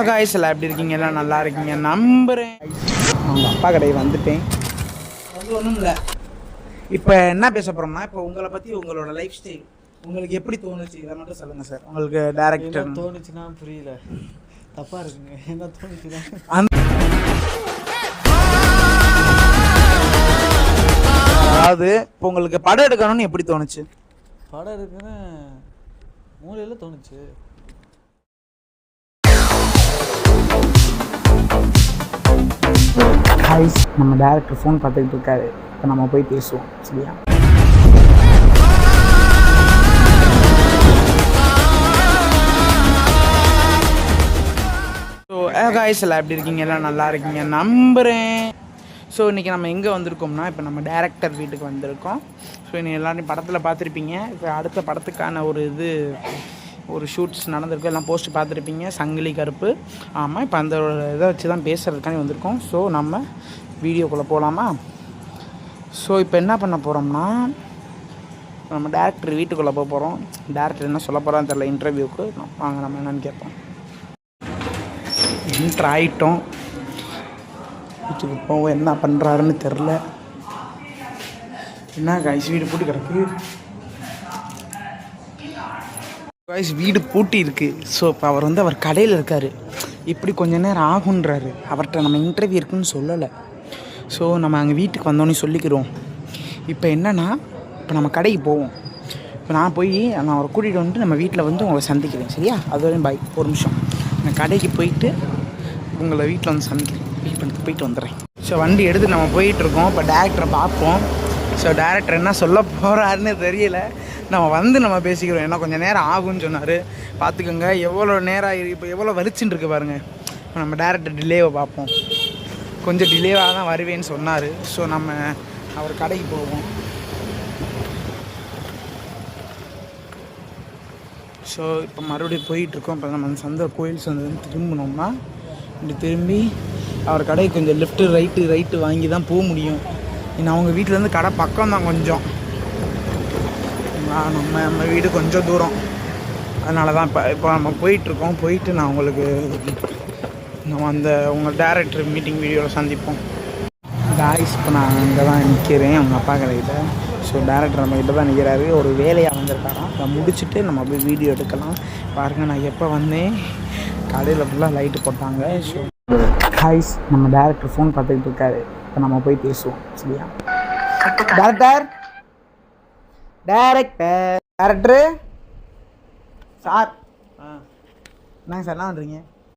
Guys எல்லாம் எப்படி இருக்கீங்க? எல்லாம் நல்லா இருக்கீங்க நம்புகிறேன். அவங்க அப்பா கடை வந்துட்டேன். அது ஒன்றும் இல்லை. இப்போ என்ன பேச போகிறோம்னா, இப்போ உங்களை பற்றி உங்களோட லைஃப் ஸ்டைல் உங்களுக்கு எப்படி தோணுச்சு இதை மட்டும் சொல்லுங்கள் சார். உங்களுக்கு டேரக்டர் தோணுச்சுன்னா புரியல, தப்பாக இருக்குங்க. என்ன தோணுச்சுன்னா அதாவது இப்போ உங்களுக்கு படம் எடுக்கணும்னு எப்படி தோணுச்சு? படம் இருக்குன்னு மூலையில் தோணுச்சு. காய்ஸ் நம்ம டேரக்டர் ஃபோன் பார்த்துக்கிட்டு இருக்காரு. இப்போ நம்ம போய் பேசுவோம் சரியா? ஸோ காய்ஸ் எல்லாம் எப்படி இருக்கீங்க? எல்லாம் நல்லா இருக்கீங்க நம்புகிறேன். ஸோ இன்றைக்கி நம்ம எங்கே வந்திருக்கோம்னா, இப்போ நம்ம டேரக்டர் வீட்டுக்கு வந்திருக்கோம். ஸோ இன்னைக்கு எல்லோரும் படத்தில் பார்த்துருப்பீங்க. இப்போ அடுத்த படத்துக்கான ஒரு ஷூட்ஸ் நடந்திருக்கு, எல்லாம் போஸ்ட் பார்த்துருப்பீங்க. சங்கிலி கருப்பு. ஆமாம், இப்போ அந்த இதை வச்சு தான் பேசுகிறதுக்காண்டி வந்திருக்கோம். ஸோ நம்ம வீடியோக்குள்ளே போகலாமா? ஸோ இப்போ என்ன பண்ண போகிறோம்னா, நம்ம டேரக்டர் வீட்டுக்குள்ளே போக போகிறோம். டேரக்டர் என்ன சொல்ல போகிறான்னு தெரியல இன்டர்வியூக்கு. வாங்க நம்ம என்னென்னு கேட்போம். என்ட்ரு ஆகிட்டோம். வீட்டுக்கு போவோம். என்ன பண்ணுறாருன்னு தெரில. என்ன காய்ஸ் வீடு பூட்டி கிடக்கு. காய்ஸ் வீடு பூட்டி இருக்குது. ஸோ இப்போ அவர் கடையில் இருக்கார். இப்படி கொஞ்ச நேரம் ஆகுன்றாரு. அவர்கிட்ட நம்ம இன்டர்வியூ இருக்குன்னு சொல்லலை. ஸோ நம்ம அங்கே வீட்டுக்கு வந்தோன்னே சொல்லிக்கிறோம். இப்போ என்னென்னா, இப்போ நம்ம கடைக்கு போவோம். இப்போ நான் அவரை கூட்டிகிட்டு வந்துட்டு நம்ம வீட்டில் வந்து உங்களை சந்திக்கிறேன் சரியா? அது வரையும் பாய். ஒரு நிமிஷம், நான் கடைக்கு போயிட்டு உங்களை வீட்டில் வந்து சந்திக்கிறேன். வெயிட் பண்ணிட்டு போயிட்டு வந்துடுறேன். ஸோ வண்டி எடுத்து நம்ம போயிட்டுருக்கோம். இப்போ டேரக்டரை பார்ப்போம். ஸோ டேரக்டர் என்ன சொல்ல போகிறாருன்னு தெரியல. நம்ம பேசிக்கிறோம். ஏன்னா கொஞ்சம் நேரம் ஆகும்னு சொன்னார். பார்த்துக்கோங்க எவ்வளோ நேரம். இப்போ எவ்வளோ வலிச்சுன்னு இருக்கு பாருங்கள். நம்ம டேரக்டர் டிலேவை பார்ப்போம். கொஞ்சம் டிலேவாக தான் வருவேன்னு சொன்னார். ஸோ நம்ம அவர் கடைக்கு போவோம். ஸோ இப்போ மறுபடியும் போயிட்டுருக்கோம். இப்போ நம்ம கோயில் சந்தை திரும்பினோம்னா இப்படி திரும்பி அவர் கடைக்கு கொஞ்சம் லெஃப்ட்டு ரைட்டு வாங்கி தான் போக முடியும். ஏன்னா அவங்க வீட்டிலேருந்து கடை பக்கம் தான் கொஞ்சம். நம்ம வீடு கொஞ்சம் தூரம். அதனால தான் இப்போ நம்ம போயிட்டுருக்கோம். போயிட்டு நான் உங்களுக்கு உங்கள் டேரக்டர் மீட்டிங் வீடியோவில் சந்திப்போம். காய்ஸ் இப்போ நான் அங்கே தான் நிற்கிறேன் அவங்க அப்பா கடையில். ஸோ டேரக்டர் நம்ம கிட்ட தான் நிற்கிறாரு. ஒரு வேலையாக வந்திருக்காராம். அதை முடிச்சுட்டு நம்ம போய் வீடியோ எடுக்கலாம். பாருங்கள், நான் எப்போ வந்தேன் கடையில் ஃபுல்லாக லைட்டு போட்டாங்க. ஸோ காய்ஸ் நம்ம டேரக்டர் ஃபோன் பார்த்துக்கிட்டு இருக்காரு. இப்போ நம்ம போய் பேசுவோம் சரியா? Director sir. என்னங்க சார் என்ன பண்ணுறீங்க?